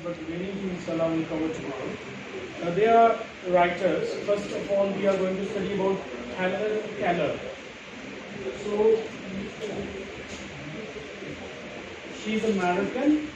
but many inshallah will cover tomorrow. They are writers. First of all, we are going to study about Helen Keller. So, she's American.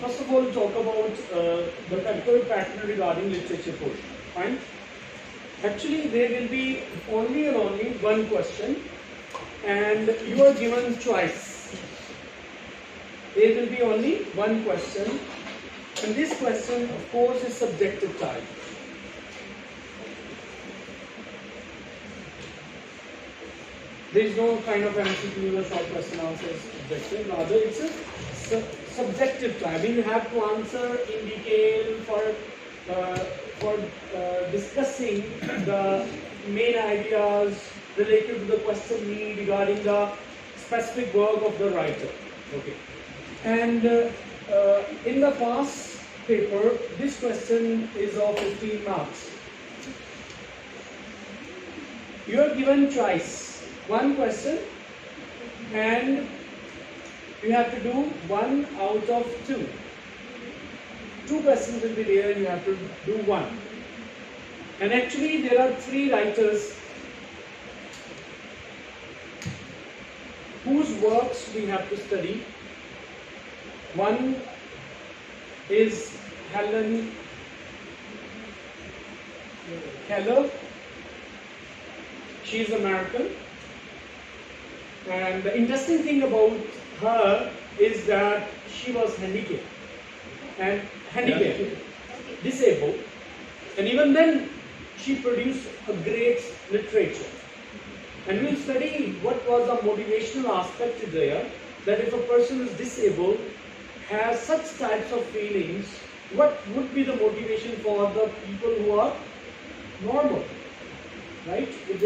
First of all, talk about the control pattern regarding literature portion. Fine. Actually, there will be only and only one question, and you are given choice. There will be only one question, and this question, of course, is subjective type. There is no kind of MCQ or short question answers objective. Rather, it's a subjective type. You have to answer in detail for discussing the main ideas related to the question need regarding the specific work of the writer. Okay. And in the past paper, this question is of 15 marks. You are given choice. One question, and you have to do one out of two. Two questions will be there, and you have to do one. And actually, there are three writers whose works we have to study. One is Helen Keller. She is American. And the interesting thing about her is that she was handicapped, disabled, and even then she produced a great literature. And we'll study what was the motivational aspect there, that if a person is disabled, has such types of feelings, what would be the motivation for the people who are normal, right? If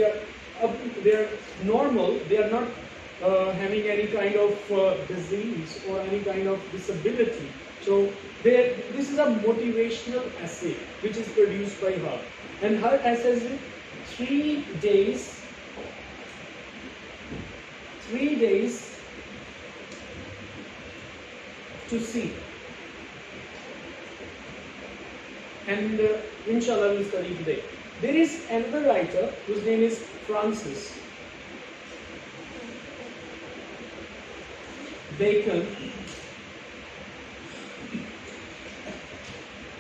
they are normal, they are not having any kind of disease or any kind of disability. So this is a motivational essay which is produced by her. And her essay is 3 days to see. And inshallah we'll study today. There is another writer whose name is Francis Bacon.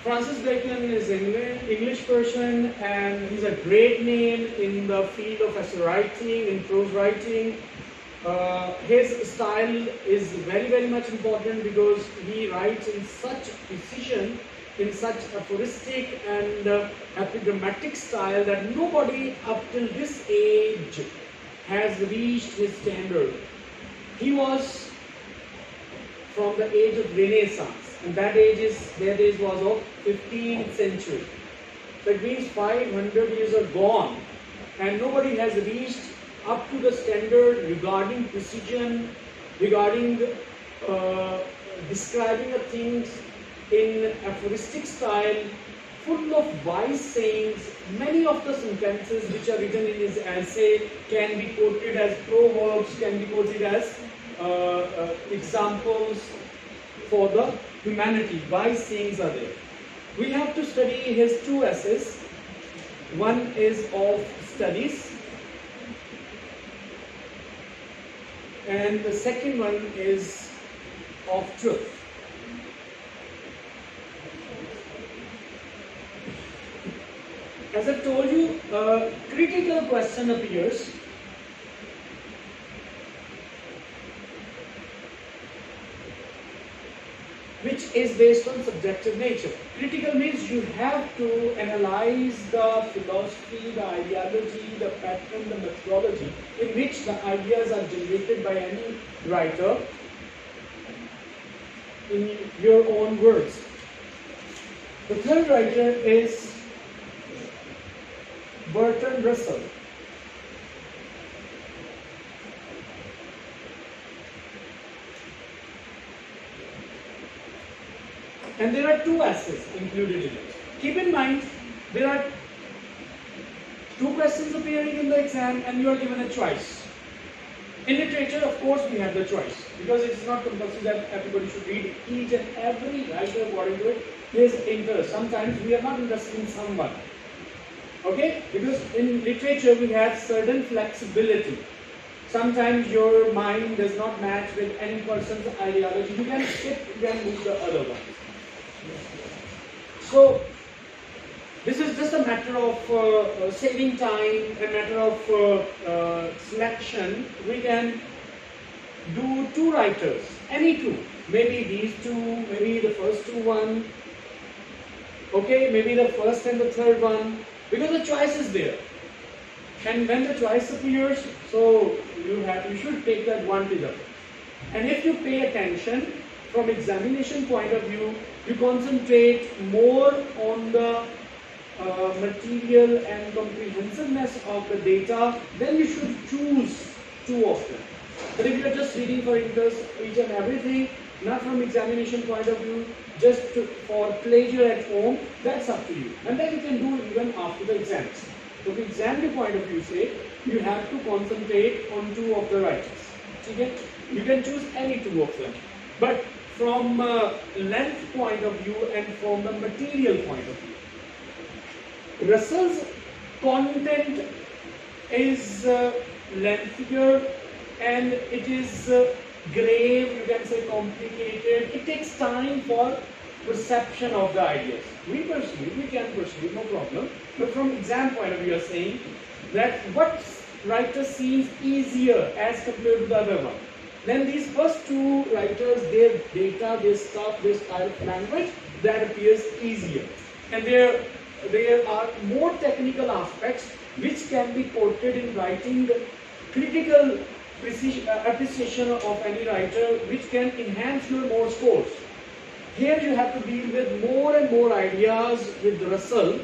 Francis Bacon is an English person, and he's a great name in the field of essay writing, in prose writing. His style is very, very much important because he writes in such precision, in such aphoristic and epigrammatic style that nobody up till this age has reached his standard. He was from the age of Renaissance, and that age was of 15th century. So it means 500 years are gone, and nobody has reached up to the standard regarding precision, regarding describing the things in aphoristic style full of wise sayings. Many of the sentences which are written in his essay can be quoted as proverbs, can be quoted as examples for the humanity. Wise sayings are there. We have to study his two essays. One is of studies, and the second one is of truth. As I told you, a critical question appears which is based on subjective nature. Critical means you have to analyze the philosophy, the ideology, the pattern, the methodology in which the ideas are generated by any writer in your own words. The third writer is Bertrand Russell. And there are two essays included in it. Keep in mind, there are two questions appearing in the exam and you are given a choice. In literature, of course, we have the choice because it is not compulsory that everybody should read each and every writer according to his interest. Sometimes we are not interested in someone. Okay? Because in literature, we have certain flexibility. Sometimes your mind does not match with any person's ideology. You can skip, you can move the other one. So, this is just a matter of saving time, a matter of selection. We can do two writers, any two. Maybe these two, maybe the first two one. Okay, maybe the first and the third one. Because the choice is there. And when the choice appears, so you should take the advantage of it. And if you pay attention, from examination point of view, you concentrate more on the material and comprehensiveness of the data, then you should choose two of them. But if you are just reading for interest, each and everything, not from examination point of view, just for pleasure at home, that's up to you. And that you can do even after the exams. So from exam point of view, say, you have to concentrate on two of the writers. Okay? You can choose any two of them. But from length point of view and from the material point of view, Russell's content is lengthier and it is grave, you can say complicated. It takes time for perception of the ideas. We can perceive, no problem. But from exam point of view, you are saying that what writer seems easier as compared to the other one. Then these first two writers, their data, their stuff, their style of language, that appears easier. And there are more technical aspects which can be quoted in writing critical appreciation of any writer, which can enhance your more scores. Here you have to deal with more and more ideas with Russell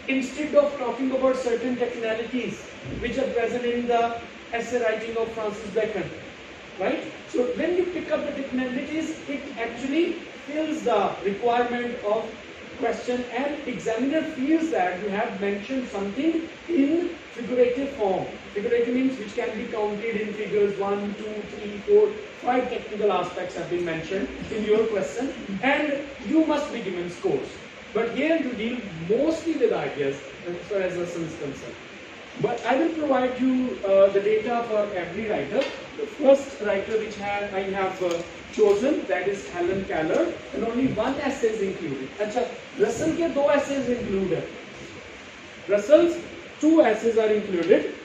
instead of talking about certain technicalities which are present in the essay writing of Francis Bacon. Right? So when you pick up the technicalities, it actually fills the requirement of question, and examiner feels that you have mentioned something in figurative form. Figurative means which can be counted in figures 1, 2, 3, 4, 5 technical aspects have been mentioned in your question, and you must be given scores. But here you deal mostly with ideas as far as Russell is concerned. But I will provide you the data for every writer. The first writer which I have chosen, that is Helen Keller, and only one essay is included. अच्छा, Russell के दो essays included. Russell's two essays are included.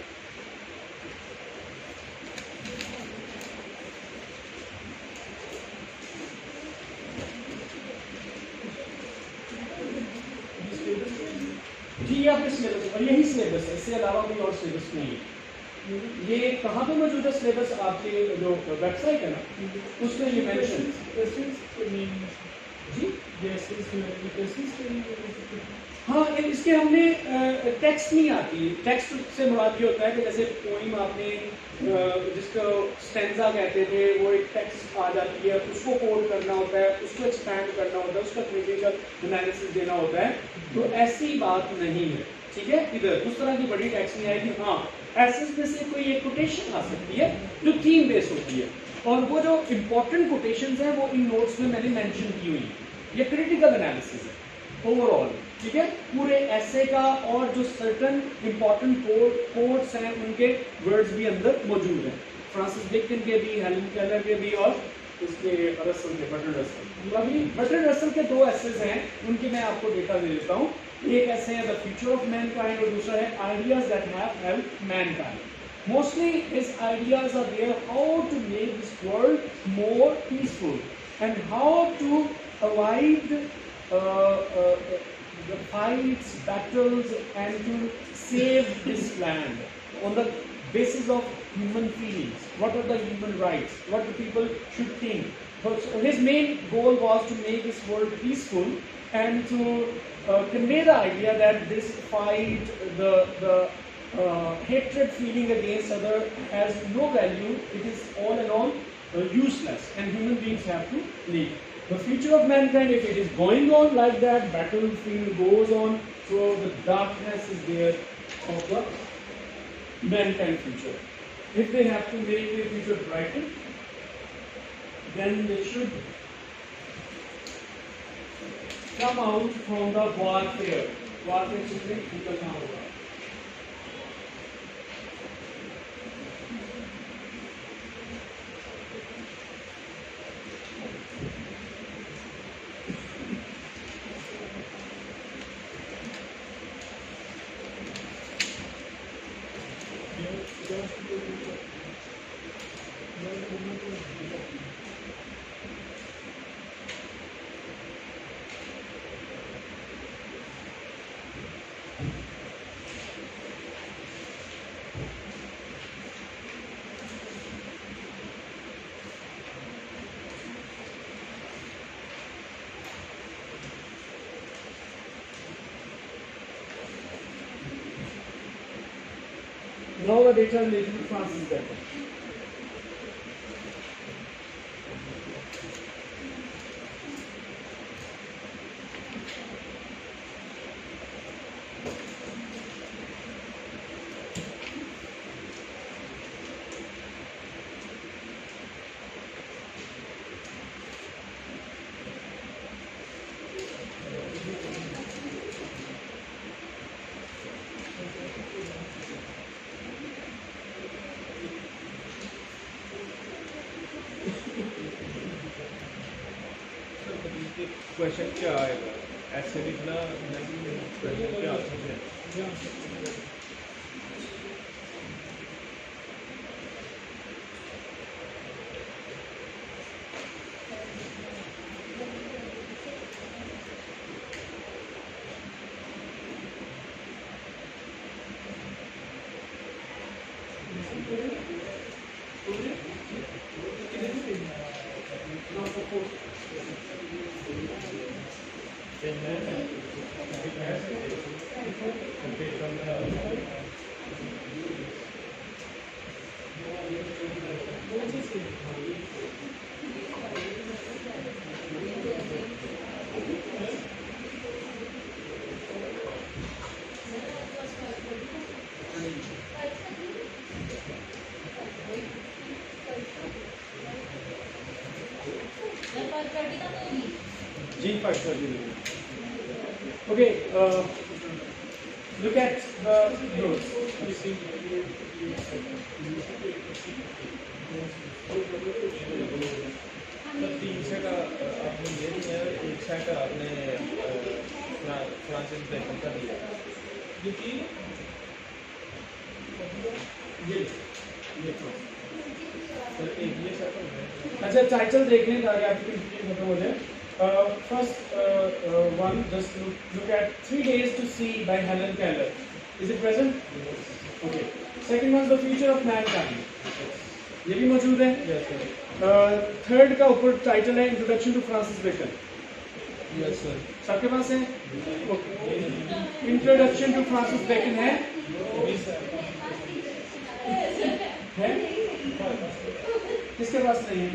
जी आपके syllabus और यही syllabus है, इससे अलावा कोई और सिलेबस नहीं है। ये कहाँ पे मौजूद है सिलेबस? आपके जो वेबसाइट है ना, उसमें ये मेंशन जी हाँ, इसके हमने टेक्स्ट नहीं आती। टेक्स्ट से मुराद ये होता है कि जैसे पोइम आपने जिसको स्टेंजा कहते थे, वो एक टेक्स्ट आ जाती है, उसको कोड करना होता है, उसको एक्सपैंड करना होता है, उसका क्रिटिकल एनालिसिस देना होता है। तो ऐसी बात नहीं है, ठीक है। इधर उस तरह की बड़ी टेक्स्ट नहीं आएगी। हाँ, एसेस में से कोई एक कोटेशन आ सकती है जो थीम बेस होती है, और वो जो इम्पोर्टेंट कोटेशन है वो इन नोट्स में मैंने मेंशन की हुई है। ये क्रिटिकल एनालिसिस है ओवरऑल, ठीक है, पूरे ऐसे का। और जो सर्टन इंपॉर्टेंट कोड्स हैं उनके वर्ड्स भी अंदर मौजूद हैं, फ्रांसिस बेकन के भी, हेलन केलर के भी, और उसके रसल के, बर्ट्रैंड रसल। अभी बर्ट्रैंड रसल के दो एसेज हैं, उनकी मैं आपको डेटा दे देता हूँ। एक ऐसे है द फ्यूचर ऑफ मैनकाइंड, और दूसरा है ideas that have helped mankind. Mostly his ideas are there how to make this world more peaceful and how to avoid the fights, battles, and to save this land on the basis of human feelings. What are the human rights? What the people should think. So his main goal was to make this world peaceful and to convey the idea that this fight, the hatred feeling against other has no value. It is all in all useless, and human beings have to live. The future of mankind, if it is going on like that, battlefield goes on, so the darkness is there of the mankind future. If they have to make their future brighter, then they should come out from the warfare. Warfare से निकलना होगा। Now the data related to Francis Bacon. Question क्या आएगा? ऐसे लिखना question क्या answer है? Okay, look at the notes. तीन सेट आपने ये दिया, एक सेट आपने फ्रांसिस बेकन का दिया। अच्छा, टाइटल देख लें ताकि आपकी कंफ्यूजन खत्म हो जाए। First one, just look at 3 Days to See by Helen Keller. Is it present? Yes. Okay. Second one, The Future of Mankind. ये भी मौजूद है। Yes, sir. थर्ड का ऊपर टाइटल है introduction to Francis Bacon. Yes sir. सबके पास है? Okay. Introduction to Francis Bacon है? है? किसके पास नहीं है?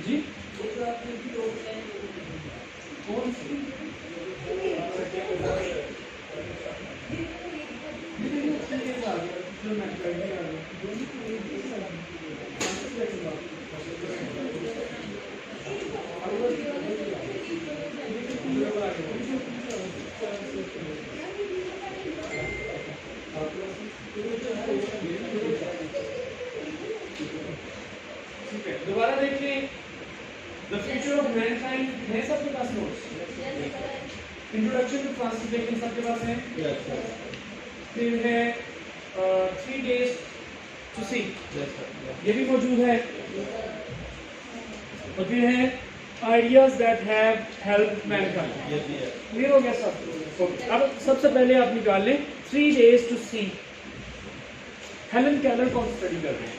जी कौन सी? दोबारा देखिए, द फ्यूचर ऑफ मैनकाइंड है सबके पास notes? Introduction to Francis Bacon सबके पास है? Yes sir. फिर है 3 days to see, yes sir. ये भी मौजूद है। और फिर है ideas that have help mankind. ये भी है। क्लियर हो गया सब? ओके। अब सबसे पहले आप निकाल लें 3 days to see। Helen Keller कौन स्टडी कर रहे हैं?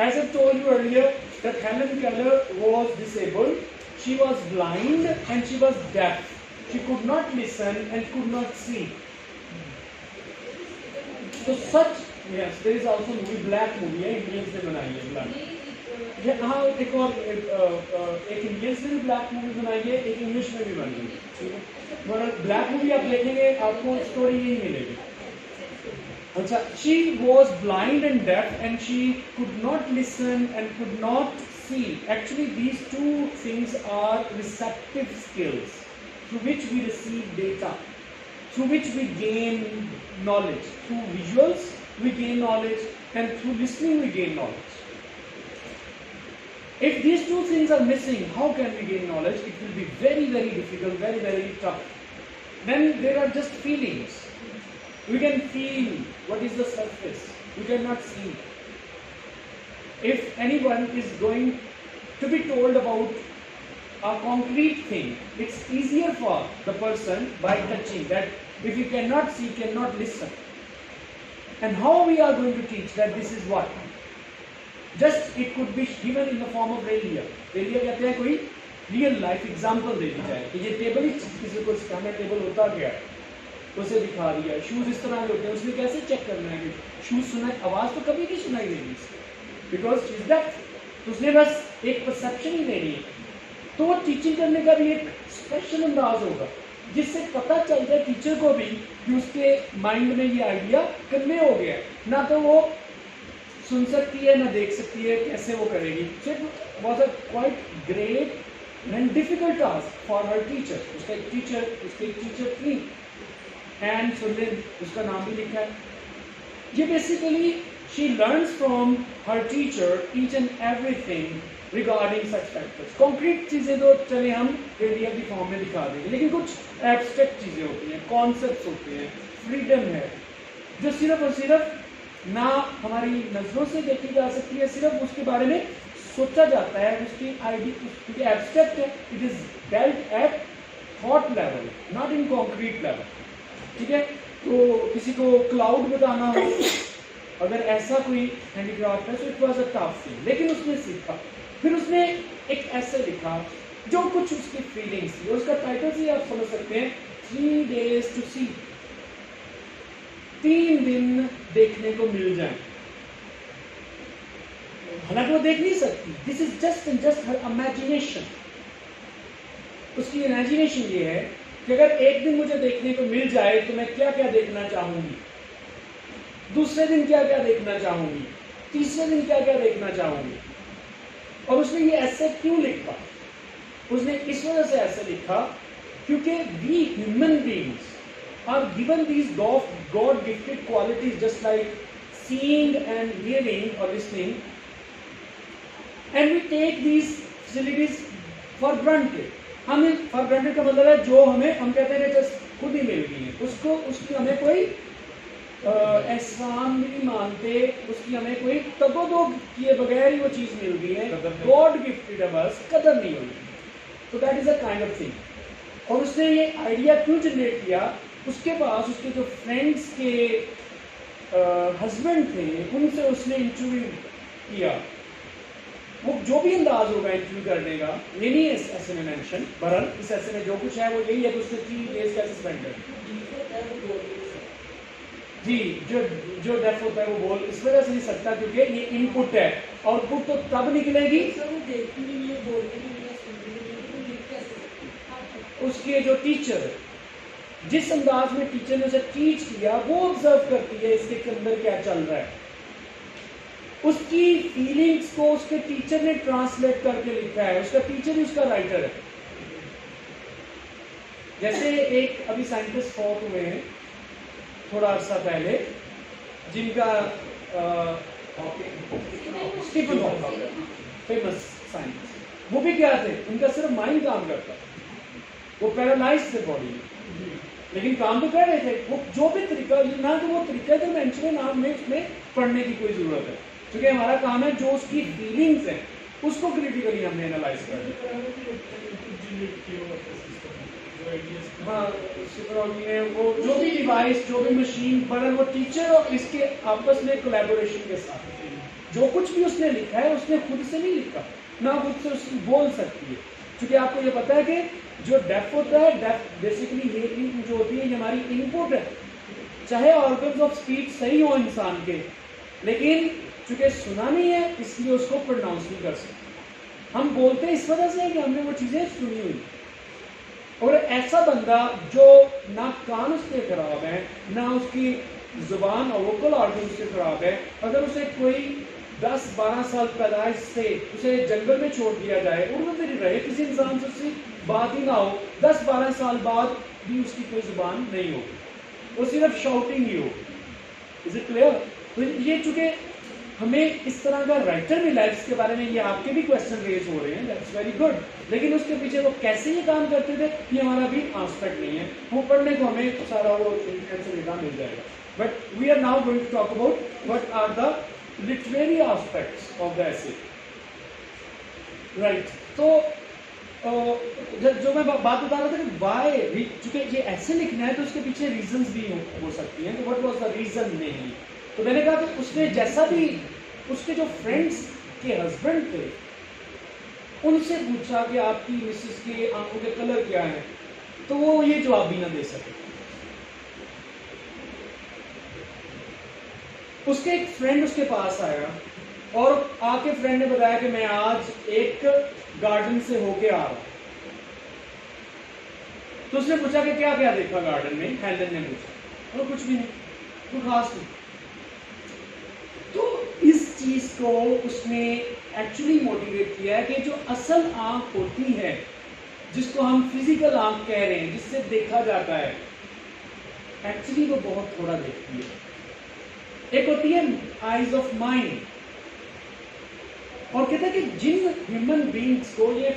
As I told you earlier that Helen Keller was disabled, she was blind and she was deaf. She could not listen and could not see. So such, yes, there is also movie, black movie है, Indians ने बनाई है black। ये हाँ एक और एक Indians ने भी black movie बनाई है, एक English में भी बनी है। मगर black movie आप देखेंगे आपको स्टोरी यही मिलेगी। अच्छा, she was blind and deaf and she could not listen and could not see. Actually, these two things are receptive skills through which we receive data, through which we gain knowledge. Through visuals, we gain knowledge, and through listening, we gain knowledge. If these two things are missing, how can we gain knowledge? It will be very, very difficult, very, very tough. Then there are just feelings. We can feel what is the surface. We cannot see. If anyone is going to be told about a concrete thing, it's easier for the person by touching that. If you cannot see, cannot listen. And how we are going to teach that this is what? Just it could be given in the form of रेलिया। रेलिया कहते हैं कोई real life example दे दी जाए कि ये table ही किसी को standard table होता क्या है, उसे दिखा दिया। शूज इस तरह के होते हैं, उसमें कैसे चेक करना है कि शूज सुना, आवाज तो कभी नहीं सुनाई देगी बिकॉज इज दैट। तो उसने बस एक परसेप्शन ही देनी है। तो वो टीचिंग करने का भी एक स्पेशल अंदाज होगा जिससे पता चल जाए टीचर को भी कि उसके माइंड में ये आइडिया कन्वे हो गया है। ना तो वो सुन सकती है ना देख सकती है, कैसे वो करेगी। So it was a quite great and difficult task for her teacher. उसके टीचर थी एंड सुनलिन, उसका नाम भी लिखा है। ये basically she learns from her teacher each and everything regarding such factors. Concrete चीजें तो चले हम रेडिया की फॉर्म में दिखा देंगे, लेकिन कुछ एब्स्ट्रैक्ट चीजें होती हैं, कॉन्सेप्ट्स होते हैं, फ्रीडम है जो सिर्फ और सिर्फ ना हमारी नजरों से देखी जा सकती है, सिर्फ उसके बारे में सोचा जाता है। उसकी क्योंकि एब्स्ट्रैक्ट है, it is dealt at thought level, not in concrete level. ठीक है, तो किसी को क्लाउड बताना हो, अगर ऐसा कोई हैंडीक्राफ्ट है, तो it was a tough thing, लेकिन उसने सीखा। फिर उसने एक ऐसे लिखा जो कुछ उसकी फीलिंग्स थी, उसका टाइटल से आप समझ सकते हैं 3 days to see। 3 दिन देखने को मिल जाए। हालांकि वो देख नहीं सकती, this is just and just her imagination. उसकी इमेजिनेशन ये है कि अगर एक दिन मुझे देखने को मिल जाए तो मैं क्या क्या देखना चाहूंगी, दूसरे दिन क्या क्या देखना चाहूंगी, तीसरे दिन क्या क्या देखना चाहूंगी। और उसने ये ऐसे क्यों लिखा? उसने इस वजह से ऐसे लिखा क्योंकि we human beings are given these god gifted qualities just like seeing and hearing और listening, and we take these facilities for granted. हमें फॉर ग्रांटेड का मतलब है जो हम कहते हैं जस्ट खुद ही मिल गई है, उसकी हमें कोई एहसान भी नहीं मानते, उसकी हमें कोई तगोदो किए बगैर ही वो चीज़ मिल गई है, गॉड गिफ्टेड है, बस कदर नहीं होगी। तो that is a kind of thing. और उसने ये आइडिया क्यों जनरेट किया? उसके पास उसके जो फ्रेंड्स के हस्बैंड थे, उनसे उसने इंटरव्यू किया वो जो भी अंदाज होगा इंटरव्यू करने का, ये नहीं है इस ऐसे में मेंशन, बहरहाल इस ऐसे में जो कुछ है वो यही है कि उसने 3 डेज कैसे स्पेंड कर। जी, जो डेफ होता है वो बोल इस वजह से नहीं सकता क्योंकि ये इनपुट है, आउटपुट तो तब निकलेगी उसके जो टीचर है, जिस अंदाज में टीचर ने उसे टीच किया वो ऑब्जर्व करती है इसके अंदर क्या चल रहा है, उसकी फीलिंग्स को उसके टीचर ने ट्रांसलेट करके लिखा है, उसका टीचर ही उसका राइटर है। जैसे एक अभी साइंटिस्ट फॉक हुए हैं थोड़ा अर्सा पहले, जिनका स्टीफन हॉकिंग, फेमस साइंटिस्ट, वो भी क्या थे, उनका सिर्फ माइंड काम करता, वो पैरालाइज थे बॉडी में, लेकिन काम तो कर रहे थे। वो जो भी तरीका, ना तो वो तरीका जो मेंशन ना हमें उसमें पढ़ने की कोई जरूरत है, क्योंकि हमारा काम है जो उसकी फीलिंग्स हैं उसको क्रिटिकली हमने एनालाइज करना। हाँ, वो जो भी डिवाइस, जो भी मशीन, पर वो टीचर और इसके आपस में कोलैबोरेशन के साथ जो कुछ भी उसने लिखा है उसने खुद से नहीं लिखा, ना खुद से उसकी बोल सकती है, क्योंकि आपको ये पता है कि जो डेफ होता है, डेफ बेसिकली हियरिंग जो होती है ये हमारी इनपुट है, चाहे ऑर्गन्स ऑफ स्पीच सही हो इंसान के, लेकिन चूंकि सुना नहीं है इसलिए उसको प्रोनाउंस नहीं कर सकते। हम बोलते हैं इस वजह से कि हमने वो चीजें सुनी हुई। और ऐसा बंदा जो ना कान उसके खराब है, ना उसकी जुबान और वोकल ऑर्गन उसके खराब है, अगर उसे कोई 10-12 साल पैदाइश से उसे जंगल में छोड़ दिया जाए और वो फिर रहे, किसी इंसान से उससे बात ही ना हो, 10-12 साल बाद भी उसकी कोई जुबान नहीं होगी, वो सिर्फ शाउटिंग ही होगी। Is it clear? तो ये चूंकि हमें इस तरह का राइटर मिला है जिसके बारे में ये आपके भी क्वेश्चन रेज हो रहे हैं, दैट्स वेरी गुड, लेकिन उसके पीछे वो कैसे ये काम करते थे ये हमारा भी आस्पेक्ट नहीं है, वो पढ़ने को हमें सारा वो आंसर मिल जाएगा। But we are now going to talk about what are the literary aspects of the essay, right. तो जो मैं बात बता रहा था कि वाई, चूंकि ये ऐसे लिखना है तो उसके पीछे रीजंस भी हो सकती हैं, तो व्हाट वाज द रीजन नहीं, तो मैंने कहा कि उसने जैसा भी उसके जो फ्रेंड्स के हस्बैंड थे उनसे पूछा कि आपकी मिसेस के आंखों के कलर क्या है, तो वो ये जवाब भी ना दे सके। उसके एक फ्रेंड उसके पास आया और आके फ्रेंड ने बताया कि मैं आज एक गार्डन से होके आ रहा हूं। तो उसने पूछा कि क्या क्या देखा गार्डन में, हेलन ने पूछा, और कुछ भी नहीं, कुछ खास नहीं। तो इस चीज को उसने एक्चुअली मोटिवेट किया है कि जो असल आंख होती है, जिसको हम फिजिकल आंख कह रहे हैं, जिससे देखा जाता है, एक्चुअली वो बहुत थोड़ा देखती है। एक होती है आईज ऑफ माइंड, और कहते हैं कि जिन ह्यूमन बींग्स को ये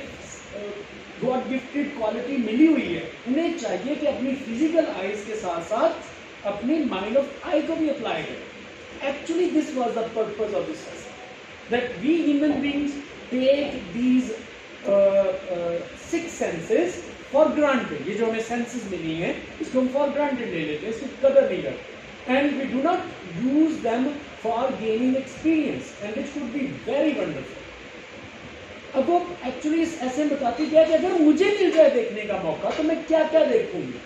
गॉड गिफ्टेड क्वालिटी मिली हुई है, उन्हें चाहिए कि अपनी फिजिकल आईज के साथ साथ अपनी माइंड ऑफ आई को भी अप्लाई करें। Actually, this was the purpose of this lesson, that we human beings take these 6 senses for granted. ये जो हमें senses मिली हैं, इसको हम for granted ले लेते हैं, इसकी कदर नहीं करते, and we do not use them for gaining experience, and it should be very wonderful. अब वो एक्चुअली ऐसे बताती क्या कि अगर मुझे मिल जाए देखने का मौका तो मैं क्या क्या देखूंगी।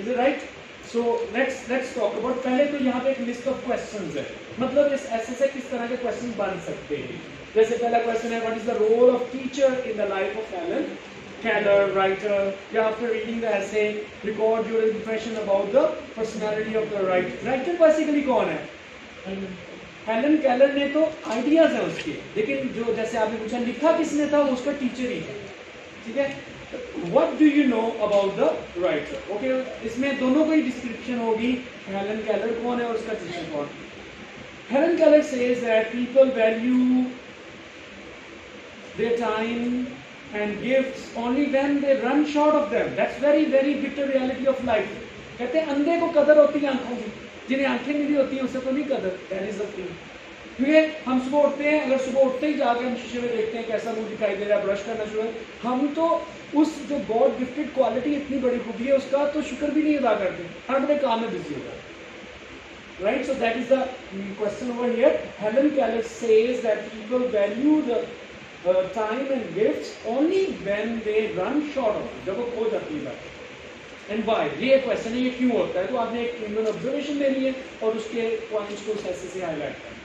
Is it right? So let's talk about, पहले तो यहाँ पे एक लिस्ट ऑफ क्वेश्चंस है, मतलब इस ऐसे से किस तरह के क्वेश्चन बन सकते हैं। जैसे पहला क्वेश्चन है, what is the role of teacher in the life of Helen Keller, writer, या after reading the essay record your impression about the personality of the writer. Writer basically कौन है? हेलन केलर ने तो ideas है उसके, लेकिन जो जैसे आपने पूछा लिखा किसने था, वो उसका टीचर ही है, ठीक है। What do you know about the writer? Okay, इसमें दोनों की डिस्क्रिप्शन होगी, हेलन केलर कौन है और उसका टीचर कौन। Helen Keller says that people value their time and gifts only when they run short of them. That's very very bitter reality of life. कहते हैं अंधे को कदर होती है आंखों की, जिन्हें आंखें नहीं होती उसे तो नहीं कदर। That is the thing. क्योंकि हम सुबह उठते हैं, अगर सुबह उठते ही जाके हम शीशे में देखते हैं कैसा मुंह दिखाई दे रहा है, ब्रश करना शुरू, हम तो उस जो गॉड गिफ्टेड क्वालिटी इतनी बड़ी खूबी है उसका तो शुक्र भी नहीं अदा करते, हर अपने काम में बिजी होता है। right? So that is the question over here. Helen Keller says that people value the time and gifts only when they run short of it, जब वो खो जाती है। And why? ये क्वेश्चन है, ये क्यों होता है? तो आपने एक ह्यूमन ऑब्जर्वेशन लेनी है और उसके पॉइंट्स को ऐसे से हाईलाइट करना है।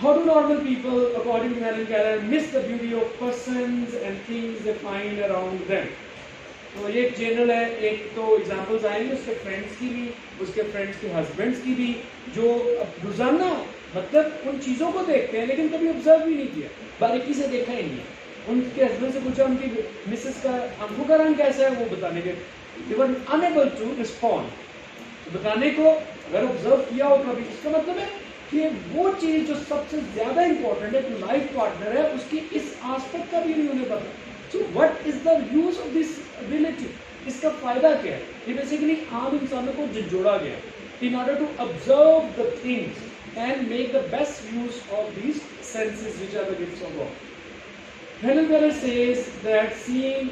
How do normal people, according to Helen Keller, miss the beauty of persons and things they find around them? तो ये एक जनरल है, एक तो एग्जांपल्स आएंगे उसके फ्रेंड्स की भी, उसके फ्रेंड्स के हस्बैंड्स की भी, जो रोजाना मतलब उन चीज़ों को देखते हैं लेकिन कभी ऑब्जर्व भी नहीं किया, बारीकी से देखा ही नहीं है। उनके हस्बैंड से पूछा उनकी मिसेस का आंखों का रंग कैसा है, वो बताने के they were unable to respond। तो बताने को अगर ऑब्जर्व किया हो कभी, इसका मतलब है कि वो चीज जो सबसे ज्यादा इंपॉर्टेंट है, जो लाइफ पार्टनर है, उसकी इस एस्पेक्ट का भी नहीं उन्हें पता। So what is the use of this ability? इसका फायदा क्या है? ये बेसिकली आम इंसानों को जोड़ा गया in order to observe the things and make the best use of these senses which are the gifts of God. Helen Keller says that seeing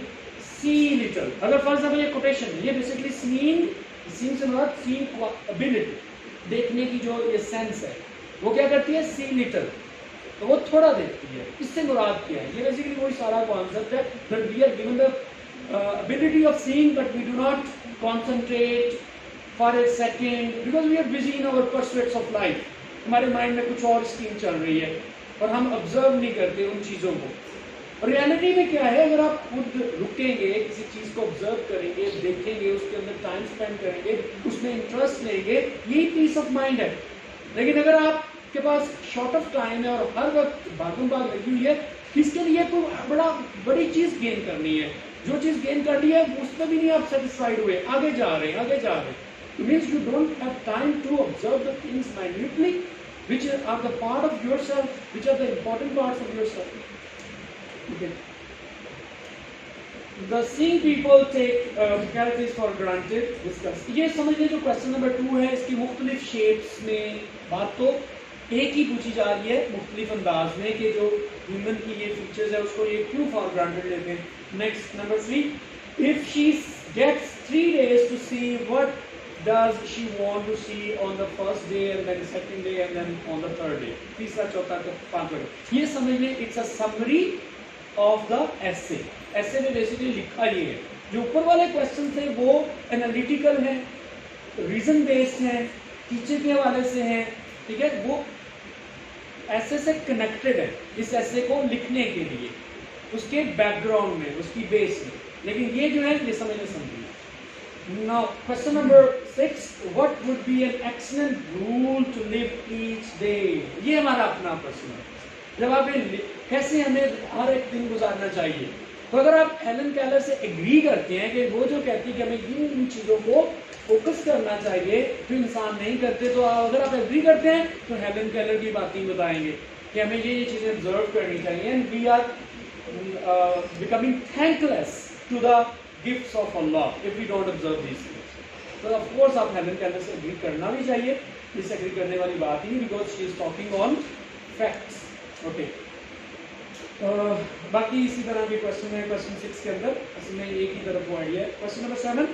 see little, अगर फर्स्ट ऑफ ये कोटेशन है, ये basically seeing से मतलब seeing ability, देखने की जो ये सेंस है, वो क्या करती है? सी लिटिल, तो वो थोड़ा देखती है। इससे मुराद क्या है? ये बेसिकली वही सारा कॉन्सेप्ट है that we are given the ability of seeing but we do not concentrate for a second because we are busy in our pursuits of life। हमारे माइंड में कुछ और स्कीम चल रही है और हम ऑब्जर्व नहीं करते उन चीज़ों को। रियलिटी में क्या है? अगर आप खुद रुकेंगे, किसी चीज़ को ऑब्जर्व करेंगे, देखेंगे, उसके अंदर टाइम स्पेंड करेंगे, उसमें इंटरेस्ट लेंगे, यही पीस ऑफ माइंड है। लेकिन अगर आपके पास शॉर्ट ऑफ टाइम है और हर वक्त भागम भाग लगी हुई है, इसके लिए तो बड़ी चीज़ गेन करनी है, जो चीज़ गेन करनी है उसमें भी नहीं आप सेटिस्फाइड हुए, आगे जा रहे हैं। It means you don't have time to observe the things minutely, which are the part of yourself, which are the important parts of yourself. Okay. The seeing people take characters for granted. Discuss. ये समझिए जो question number 2 है, इसकी मुख्तलिफ shapes में बात तो एक ही पूछी जा रही है मुख्तलिफ अंदाज में कि जो ह्यूमन की ये फीचर्स है उसको ये क्यों फॉर ग्रांटेड लेते हैं। Next number 3, if she gets 3 days to see, what does she want to see on the first day and then second day and then on the third day? तीसरा, चौथा, पांचवा day. ये समझ लें it's a summary of the essay. Essay में basically लिखा ये है, जो ऊपर वाले क्वेश्चन थे वो एनालिटिकल हैं, रीजन बेस्ड हैं, टीचर के हवाले से हैं, ठीक है, वो ऐसे से कनेक्टेड है इस ऐसे को लिखने के लिए, उसके बैकग्राउंड में, उसकी बेस में। लेकिन ये जो है ये समझने समझिए। Now, question number 6, what would be an excellent rule to live each day? ये हमारा अपना प्रश्न है। जब आप कैसे हमें हर एक दिन गुजारना चाहिए, तो अगर आप हेलन केलर से एग्री करते हैं कि वो जो कहती है कि हमें इन चीज़ों को फोकस करना चाहिए जो इंसान नहीं करते, तो अगर आप एग्री करते हैं तो हेलन केलर की बात ही बताएंगे कि हमें ये चीज़ें ऑब्जर्व करनी चाहिए। And we are becoming thankless to the gifts of Allah if we don't observe these things. तो ऑफ कोर्स आप हेलन केलर से एग्री करना भी चाहिए, डिसएग्री करने वाली बात ही नहीं, because she is talking on facts. Okay, बाकी इसी तरह के क्वेश्चन है क्वेश्चन 6 के अंदर, असल में एक ही तरफ वो आइडिया है। Question number 7,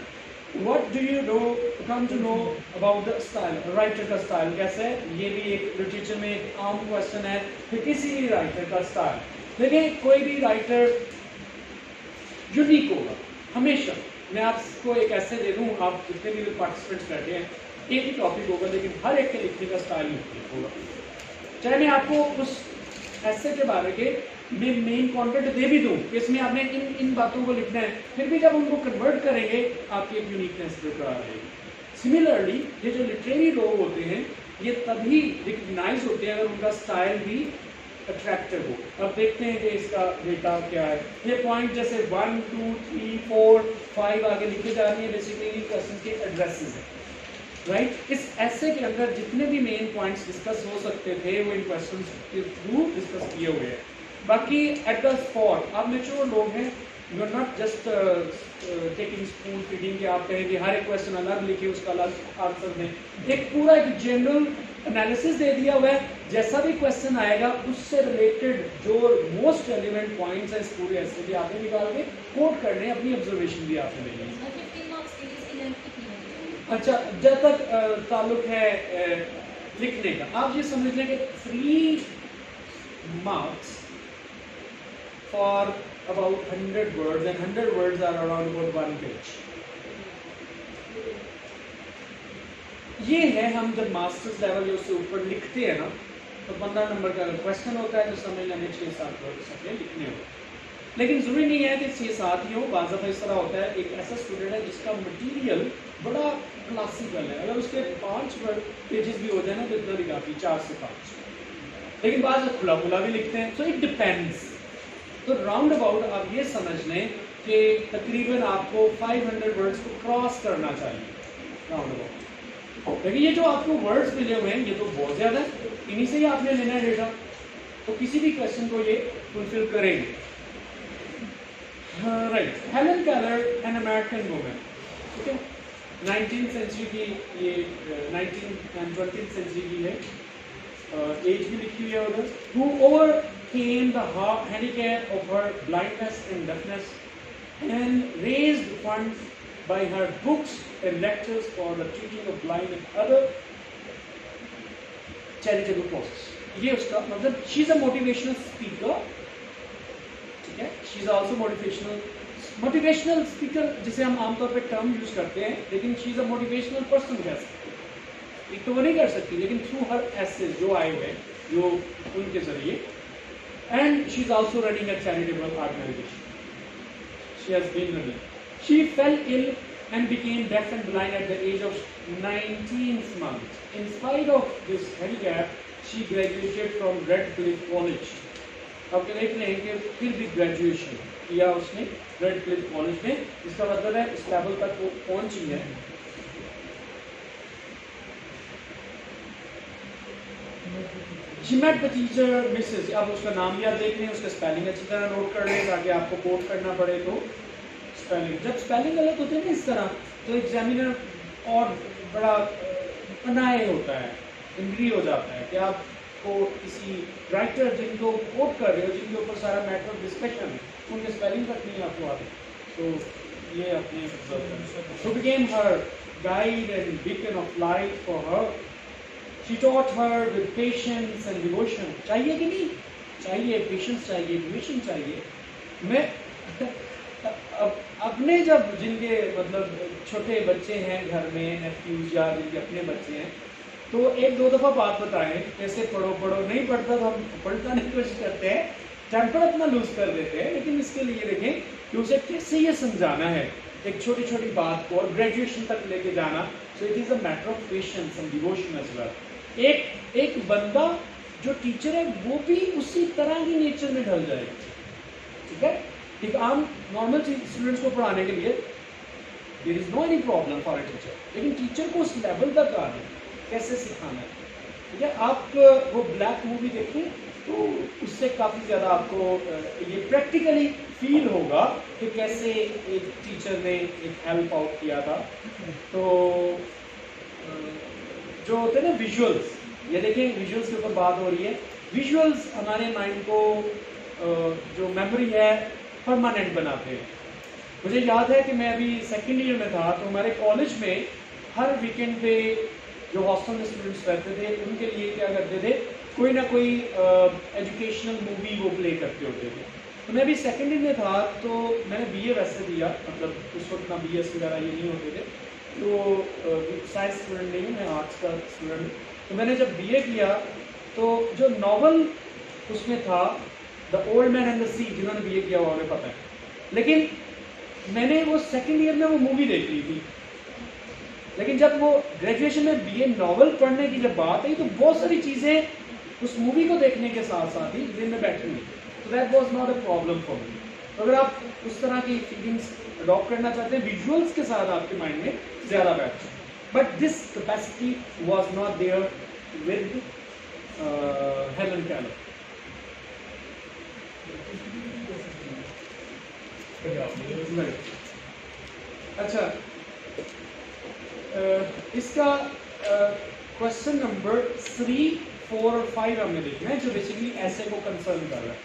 what do you come to know about the style, writer का स्टाइल कैसे है? ये भी एक लिटरेचर में एक आम क्वेश्चन है कि किसी भी राइटर का स्टाइल। देखिए, कोई भी राइटर यूनिक होगा हमेशा। मैं आपको एक ऐसे दे दूँ, आप जितने भी पार्टिसिपेंट्स बैठे हैं, एक ही टॉपिक होगा लेकिन हर एक के लिखने का स्टाइल होगा। चाहे मैं आपको उस ऐसे के बारे के मेन कंटेंट दे भी दूँ कि इसमें आपने इन बातों को लिखना है, फिर भी जब उनको कन्वर्ट करेंगे आपकी एक यूनिकनेस बरकरार रहेगी। सिमिलरली ये जो लिटरेरी लोग होते हैं ये तभी रिकग्नाइज होते हैं अगर उनका स्टाइल भी अट्रैक्टिव हो। अब देखते हैं कि इसका डेटा क्या है। ये पॉइंट जैसे 1, 2, 3, 4, 5 आगे लिखे जा रही है, बेसिकली क्वेश्चन के एड्रेसेस है, राइट। इस ऐसे के अंदर जितने भी मेन पॉइंट्स डिस्कस हो सकते थे वो इन क्वेश्चन के थ्रू डिस्कस किए हुए हैं। बाकी एट द स्पॉट आप मेच्योर लोग हैं, you are not just taking spoon feeding के आप कहेंगे हर एक क्वेश्चन अलग लिखे उसका अलग आंसर दें। एक पूरा एक जनरल एनालिसिस दे दिया हुआ है, जैसा भी क्वेश्चन आएगा उससे रिलेटेड जो मोस्ट रेलिवेंट पॉइंट्स हैं इस पूरे ऐसे भी आपने निकाल के कोट करने, अपनी ऑब्जर्वेशन भी आपने लेनी है। अच्छा, जब तक ताल्लुक है लिखने का। आप ये समझ लें कि 3 marks for about 100 words and 100 words are around about 1 page. ये है हम जब मास्टर्स लेवल या उससे ऊपर लिखते हैं ना, तो 15 नंबर का क्वेश्चन होता है तो समझ लेंगे 6-7 वर्ड अपने लिखने हो। लेकिन जरूरी नहीं है कि 6-7 ही हो, बाज़ दफ़ा इस तरह होता है एक ऐसा स्टूडेंट है जिसका मटेरियल बड़ा क्लासिकल है, अगर उसके 5 पेजेस भी हो जाए ना तो इतना भी काफ़ी, 4 से 5। लेकिन बाद में खुला खुला भी लिखते हैं, सो इट डिपेंड्स। तो राउंड अबाउट आप ये समझ लें कि तकरीबन आपको 500 वर्ड्स को क्रॉस करना चाहिए राउंड अबाउट। लेकिन ये जो आपको वर्ड्स मिले हुए हैं ये तो बहुत ज़्यादा है, इन्हीं से ही आपने लेना है डेटा, तो किसी भी क्वेश्चन को ये फुलफिल करेंगे। Right, Helen Keller an American woman, ठीक है, 19th सेंचुरी की, ये 19th and 20th सेंचुरी की है, एज भी लिखी हुई है उधर। Who overcame the handicap of her blindness and deafness and raised funds by her books and lectures for the treating of blind and other charitable causes. ये उसका मतलब, she is a motivational speaker, ठीक है, she is also motivational speaker जिसे हम आमतौर पे term use करते हैं, लेकिन she is a motivational person कह सकते हैं। एक तो वो नहीं कर सकती, लेकिन थ्रू हर एसेज जो आए हुए जो उनके जरिए, and she is also running a charitable organization. She has been running. She fell ill and became deaf and blind at the age of 19th month. In spite of this handicap, she graduated from Redcliffe College. अब देख रहे हैं कि फिर भी graduation किया उसने Radcliffe college में, इसका मतलब है इस लेवल तक वो पहुंची है। She met the teacher, Mrs. अब उसका नाम भी आप देख रहे हैं, उसका स्पेलिंग अच्छी तरह नोट कर लें ताकि आपको कोट करना पड़े तो स्पेलिंग, जब स्पेलिंग गलत होते हैं ना इस तरह, तो एग्जामिनर और बड़ा अनाय होता है, एंग्री हो जाता है कि आपको किसी राइटर जिनको कोट कर रहे हो, जिनके ऊपर सारा मैटर ऑफ डिस्कशन है, उनके स्पेलिंग तक नहीं आपको आते, तो ये अपने so became her guide and beacon of light for her. She taught her with patience and devotion. चाहिए कि नहीं चाहिए, पेशेंस चाहिए, डिवोशन चाहिए। मैं अपने जब जिनके मतलब छोटे बच्चे हैं घर में, नेफ्यूज या जिनके अपने बच्चे हैं, तो 1-2 दफ़ा बात बताएं कैसे पढ़ो नहीं पढ़ता तो हम पढ़ने की कोशिश करते हैं, टेम्पर अपना लूज कर देते हैं, लेकिन इसके लिए देखें कि उसे कैसे ये समझाना है एक छोटी छोटी बात को और ग्रेजुएशन तक लेके जाना। So it is a matter of patience and devotion as well. एक बंदा जो टीचर है वो भी उसी तरह की नेचर में ढल जाएगा, ठीक है। एक आम नॉर्मल स्टूडेंट्स को पढ़ाने के लिए there is no any problem for a teacher, लेकिन टीचर को उस लेवल तक आना कैसे सिखाना है, ठीक है। आप वो ब्लैक मूवी देखें तो उससे काफ़ी ज़्यादा आपको ये प्रैक्टिकली फील होगा कि कैसे एक टीचर ने एक हेल्प आउट किया था। तो जो होते हैं ना विजुअल्स, ये देखें विजुअल्स के ऊपर बात हो रही है। विजुअल्स हमारे माइंड को जो मेमोरी है परमानेंट बनाते हैं। मुझे याद है कि मैं अभी 2nd ईयर में था, तो हमारे कॉलेज में हर वीकेंड पे जो हॉस्टल में स्टूडेंट्स रहते थे उनके लिए क्या करते थे, कोई ना कोई एजुकेशनल मूवी वो प्ले करते होते थे। तो मैं अभी 2nd ईयर में था, तो मैंने BA वैसे दिया, मतलब उस वक्त ना BS वगैरह ये नहीं होते थे, तो साइंस स्टूडेंट नहीं हूँ मैं, आर्ट्स का स्टूडेंट। तो मैंने जब BA किया तो जो नॉवल उसमें था the old man and the sea, जिन्होंने BA किया हुआ उन्हें पता है, लेकिन मैंने वो 2nd ईयर में वो मूवी देख ली थी। लेकिन जब वो ग्रेजुएशन में BA नॉवल पढ़ने की जब बात आई तो बहुत सारी चीज़ें उस मूवी को देखने के साथ साथ ही दिन में बैठी हुई, तो that was not a problem for me. तो अगर आप उस तरह की फीलिंग्स अडॉप्ट करना चाहते हैं विजुअल्स के साथ आपके माइंड में ज़्यादा बैठ, but this capacity was not there with Helen Keller. अच्छा, इसका क्वेश्चन नंबर 3, 4 और 5 हमने देखना है, जो बेसिकली ऐसे को कंसर्न कर रहा है।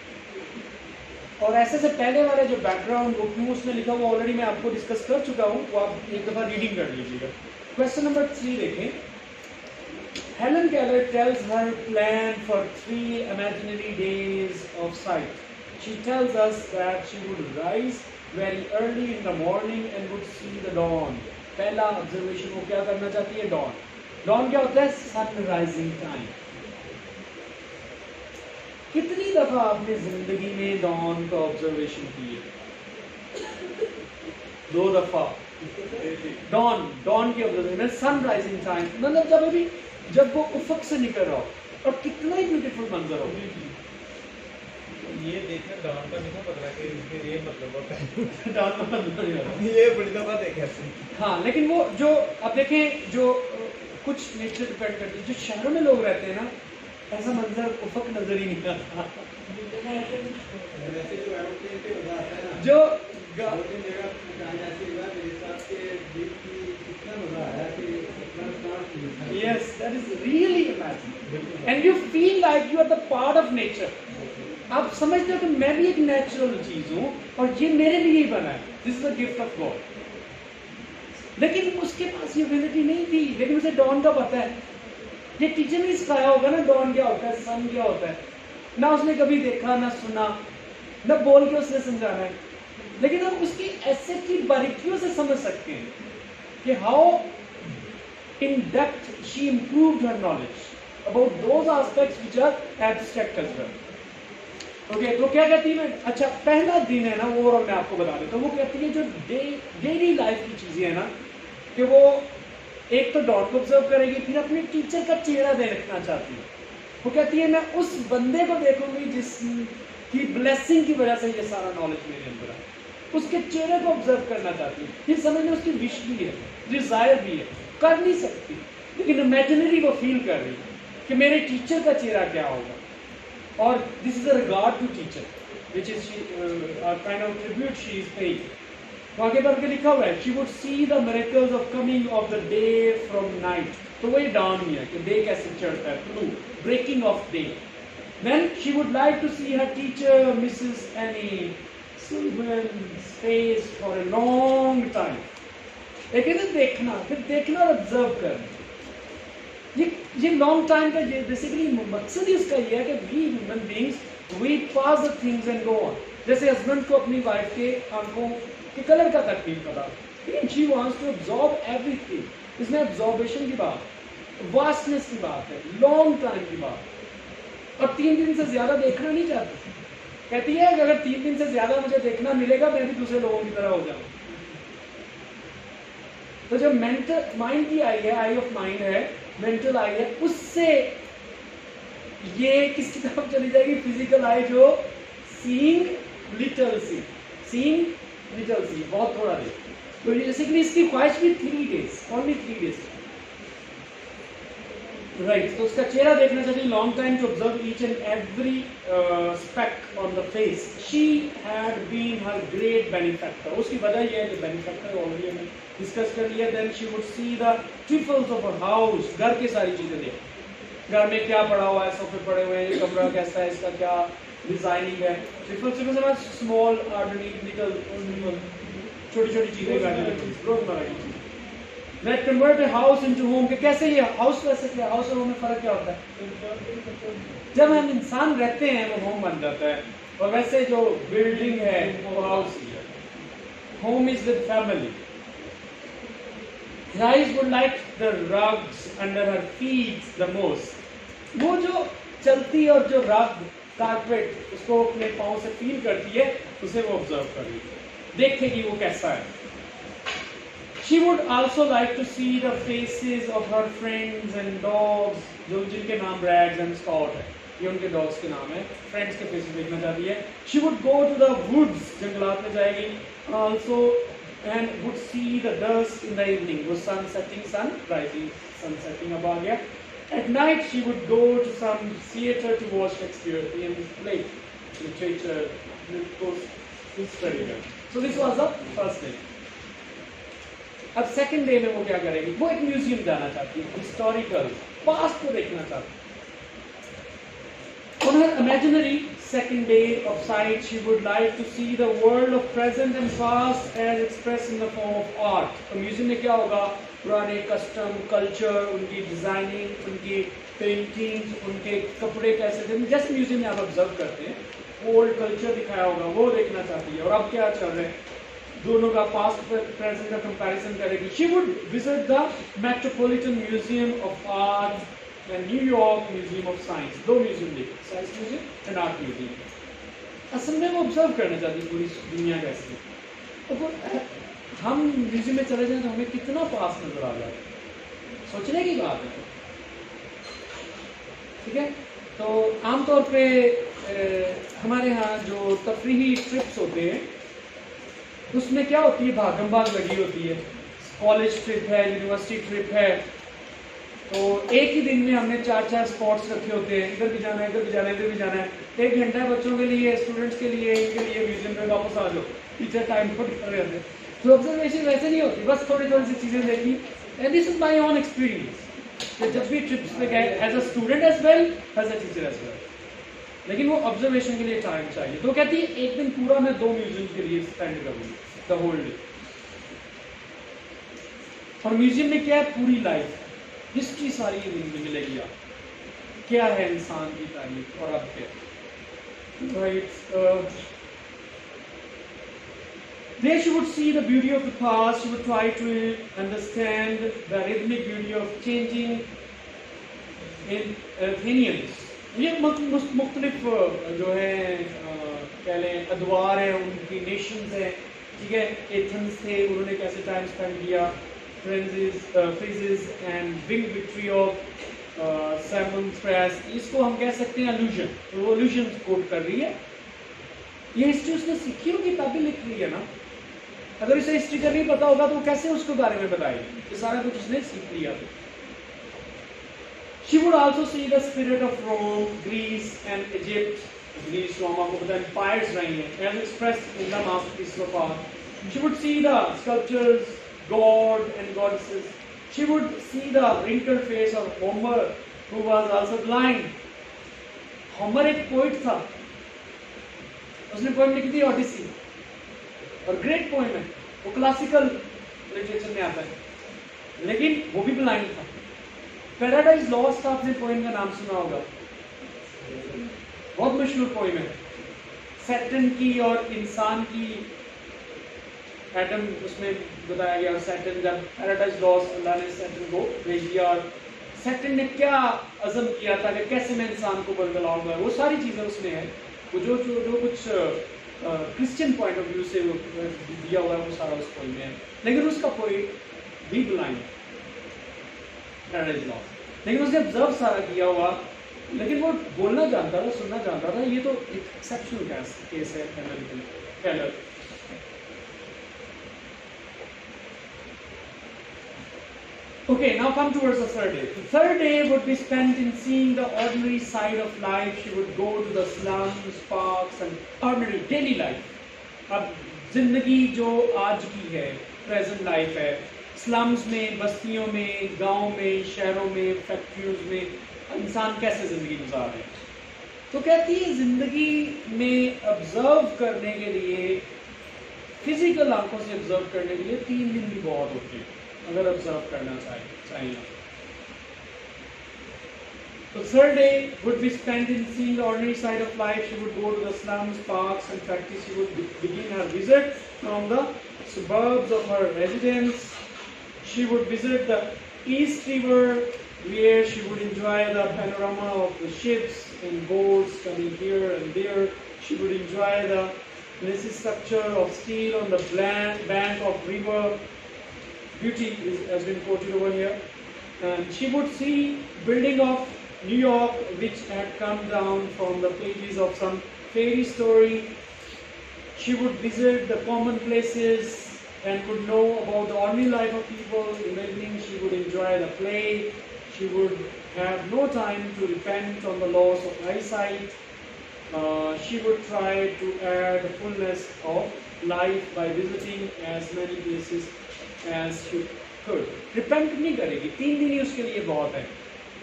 और ऐसे से पहले वाले जो बैकग्राउंड बुक में उसमें लिखा हुआ ऑलरेडी मैं आपको डिस्कस कर चुका हूँ, वो आप एक दफ़ा रीडिंग कर लीजिएगा। क्वेश्चन नंबर 3 देखें। Helen Keller tells her plan for 3 imaginary days of sight. She tells us that she would rise very early in the morning and would see the dawn. पहला observation वो क्या करना चाहती है? Dawn. Dawn क्या होता है? Sun rising time. कितनी दफा आपने जिंदगी में dawn का observation की है? 2 दफा. dawn की observation, sun rising time. मतलब जब वो उफक से निकल रहा हो और कितना ही ब्यूटीफुल मंजर हो. ये देखना dawn का नहीं पता कि इसके ये मतलब होता है. dawn का मतलब नहीं होता. ये बड़ी दफा देखा है. हाँ, लेकिन वो जो अब देखें जो कुछ नेचर डिपेंड करती है, जो शहरों में लोग रहते हैं ना, ऐसा मंजर उफक नजर ही नहीं आता. जो yes, that is really amazing, and you feel like you are the part of nature. आप समझते हो कि मैं भी एक नेचुरल चीज हूँ और ये मेरे लिए ही बना है. This is the gift of God. लेकिन उसके पास ये एबिलिटी नहीं थी, लेकिन उसे डॉन का पता है. ये टीचर ने सिखाया होगा ना डॉन क्या होता है, सन क्या होता है. ना उसने कभी देखा, ना सुना, ना बोल के उसने समझाना है, लेकिन हम उसकी ऐसे की बारीकियों से समझ सकते हैं कि how in depth she improved her knowledge about those aspects which are abstract as well. Okay, तो क्या कहती है? अच्छा, पहला दिन है ना वो, और मैं आपको बता देता हूँ. वो कहती है जो डेली लाइफ की चीजें है ना, कि वो एक तो डॉट को ऑब्जर्व करेगी, फिर अपने टीचर का चेहरा देखना चाहती है. वो कहती है मैं उस बंदे को देखूंगी जिसकी ब्लेसिंग की वजह से ये सारा नॉलेज मेरे अंदर है. उसके चेहरे को ऑब्जर्व करना चाहती है. ये समझ में उसकी विश भी है, डिजायर भी है. कर नहीं सकती, लेकिन इमेजिनरी वो फील कर रही है कि मेरे टीचर का चेहरा क्या होगा. और this is a regard to teacher which is kind of tribute she is paying. तो आगे बढ़ के लिखा हुआ है she would see the miracles of coming of the day from night. तो वही डाउन ही है कि डे कैसे चढ़ता है, through breaking of day. Then she would like to see her teacher Mrs Anne Sullivan's face for a long time. लेकिन देखना, फिर देखना और ऑब्जर्व करना. ये लॉन्ग टाइम का ये बेसिकली मकसद ही इसका ये है कि we human beings we pass the things and go on. जैसे हस्बैंड को अपनी वाइफ के आंखों के कलर का तक नहीं पता, लेकिन she wants to observe everything. इसमें ऑब्जॉर्वेशन की बात, वास्टनेस की बात है, लॉन्ग टाइम की बात. और 3 दिन से ज्यादा देखना नहीं चाहती. कहती है कि अगर 3 दिन से ज्यादा मुझे देखना मिलेगा मैं भी दूसरे लोगों की तरह हो जाऊं. तो जो मेंटल माइंड की आई है, आई ऑफ माइंड है, मेंटल आई है, उससे ये किसकी तरफ चली जाएगी? फिजिकल आई जो सीइंग लिटिल सी, सीइंग लिटिल सी, बहुत थोड़ा देख. तो बेसिकली इसकी ख्वाहिश भी 3 डेज, ओनली 3 डेज. राइट, तो उसका चेहरा देखना चाहिए. Long time to observe each and every speck on the face. She had been her great benefactor. उसकी वजह यह है कि बेनिफैक्टर ऑलरेडी हमने डिस्कस कर लिया. Then she would see the trifles of her house. घर की सारी चीजें देख, घर में क्या पड़ा हुआ है, सोफे पड़े हुए हैं, ये कमरा कैसा है, इसका क्या डिजाइनिंग है. ट्रिफल्स स्मॉल ऑर्डिनरी लिटिल छोटी छोटी चीजें रोजमर्रा की चीजें. That convert a house into home. कि कैसे ये हाउस वैसे क्या, हाउस और होम में फर्क क्या होता है? जब हम इंसान रहते हैं वो होम बन जाता है, और वैसे जो बिल्डिंग है वो हाउस ही है. Home is with family. Rise would like the rugs under her feet the most. वो जो चलती और जो रग कारपेट उसको अपने पाँव से फील करती है, उसे वो ऑब्जर्व कर रही है, देखेगी वो कैसा है. She would also like to see the faces of her friends and dogs, जो जिनके नाम Rags and Scott है, ये उनके dogs के नाम है. Friends के faces देखना चाहती है. She would go to the woods, जंगलात में जाएगी also, and would see the dusk in the evening. वो sun setting, sun rising, sun setting अब आ गया. At night she would go to some theatre to watch Shakespeare in play, literature, history. So this was the first day. अब second day में वो क्या करेगी? वो एक म्यूजियम जाना चाहती है, हिस्टोरिकल पास्ट को देखना चाहती है. On her imaginary second day of sight, she would like to see the world of present and past as expressed in the form of art. तो म्यूजियम में क्या होगा, पुराने कस्टम कल्चर, उनकी डिजाइनिंग, उनकी पेंटिंग्स, उनके कपड़े कैसे थे, जस्ट म्यूजियम में आप ऑब्जर्व करते हैं, ओल्ड कल्चर दिखाया होगा, वो देखना चाहती है। और अब क्या चल रहा है, दोनों का पास्ट प्रेजेंट का कंपैरिजन करेगी। She would visit the metropolitan museum of art and New York museum of science, दो म्यूजियम देखे, science museum and art museum. असल में वो ऑब्जर्व करना चाहती है पूरी दुनिया कैसी। तो हम म्यूजियम में चले जाएं तो हमें कितना पास नजर आ जाए, सोचने की बात है। ठीक है, तो आमतौर पे हमारे यहाँ जो तफरीही ट्रिप्स होते हैं उसमें क्या होती है, भागम भाग लगी होती है। कॉलेज ट्रिप है, यूनिवर्सिटी ट्रिप है, तो एक ही दिन में हमने 4-4 स्पॉट्स रखे होते हैं, इधर भी जाना है, इधर भी जाना है, इधर भी जाना है। 1 घंटा है बच्चों के लिए, स्टूडेंट्स के लिए, इनके लिए म्यूजियम में वापस आ जाओ, टीचर टाइम पर कर रहे होते। तो ऑब्जर्वेशन वैसे नहीं होती, बस थोड़ी थोड़ी सी चीज़ें देखी। And this is my own experience, जब भी ट्रिप्स पे गए as a student as well as a teacher as well, लेकिन वो ऑब्जर्वेशन के लिए टाइम चाहिए। तो कहती है एक दिन पूरा मैं 2 म्यूजियम के लिए स्पेंड करूँगी, द होल डे। और म्यूजियम में क्या है, पूरी लाइफ हिस्ट्री सारी मिलेगी आप, क्या है इंसान की तारीफ और अब क्या। Right, there she would see the beauty of the past, she would try to understand the rhythmic beauty of changing in Athenians। ये मुख्तलिफ जो है कह लें अदवार हैं, उनकी नेशंस हैं, ठीक है। एथेंस थे, उन्होंने कैसे टाइम स्पेंड किया, friezes and big victory of Samothrace, इसको हम कह सकते हैं अलूजन, तो वो अलूजन कोट कर रही है। ये हिस्ट्री उसने सीखी हो, किताबें लिख रही है ना, अगर इसे हिस्ट्री का नहीं पता होगा तो वो कैसे उसके बारे में बताएगी, ये सारा कुछ उसने सीख लिया। She would also see the spirit of Rome, Greece and Egypt, Greece, Roma, both empires रही हैं, as expressed in the masterpieces of art. She would see the sculptures, God and goddesses. She would see the wrinkled face of Homer, who was also blind. Homer एक poet था, उसने poem लिखी थी ओडिसी, और great poem है, वो classical literature में आता है, लेकिन वो भी ब्लाइंड था। पैराडाइज लॉस्ट, आपने पोएम का नाम सुना होगा, बहुत मशहूर पोएम है। सैटर्न की और इंसान की, एटम उसमें बताया गया, और सैटर्न जब पैराडाइज लॉस्ट, अल्लाह ने सैटर्न को भेज दिया, और सैटर्न ने क्या अज़म किया था कि कैसे मैं इंसान को बदलाऊंगा, वो सारी चीज़ें उसमें है। वो जो कुछ क्रिश्चियन पॉइंट ऑफ व्यू से दिया हुआ है वो सारा उस पोएम में है, लेकिन उसका पोएट भी ब्लाइंड, पैराडाइज लॉस्ट, लेकिन उसने ऑब्जर्व सारा किया हुआ, लेकिन वो बोलना जानता था, सुनना जानता था। ये तो एक्सेप्शनल केस है American कैलर। Okay, now come towards the third day. The third day would be spent in seeing the ordinary side of life. She would go to the slums, parks and ordinary daily life. अब जिंदगी जो आज की है, present life है, slums में, बस्तियों में, गांव में, शहरों में, फैक्ट्रियों में इंसान कैसे जिंदगी गुजार रहे हैं। तो कहती है जिंदगी में ऑब्जर्व करने के लिए, फिजिकल आंखों से ऑब्जर्व करने के लिए 3 दिन भी बहुत होते हैं, अगर ऑब्जर्व करना चाहिए। The third day would be spent in seeing the ordinary side of life. She would go to the slums, parks and factories. She would begin her visit from the suburbs of her residence. She would visit the East River, where she would enjoy the panorama of the ships and boats coming here and there. She would enjoy the lacy structure of steel on the bank of river. Beauty has been quoted over here. And she would see building of New York, which had come down from the pages of some fairy story. She would visit the common places and would know about the ordinary life of people. Imagining she would enjoy the play. She would have no time to repent on the loss of eyesight. She would try to add the fullness of life by visiting as many places as she could. Repent नहीं करेगी, 3 दिन ही उसके लिए बहुत है,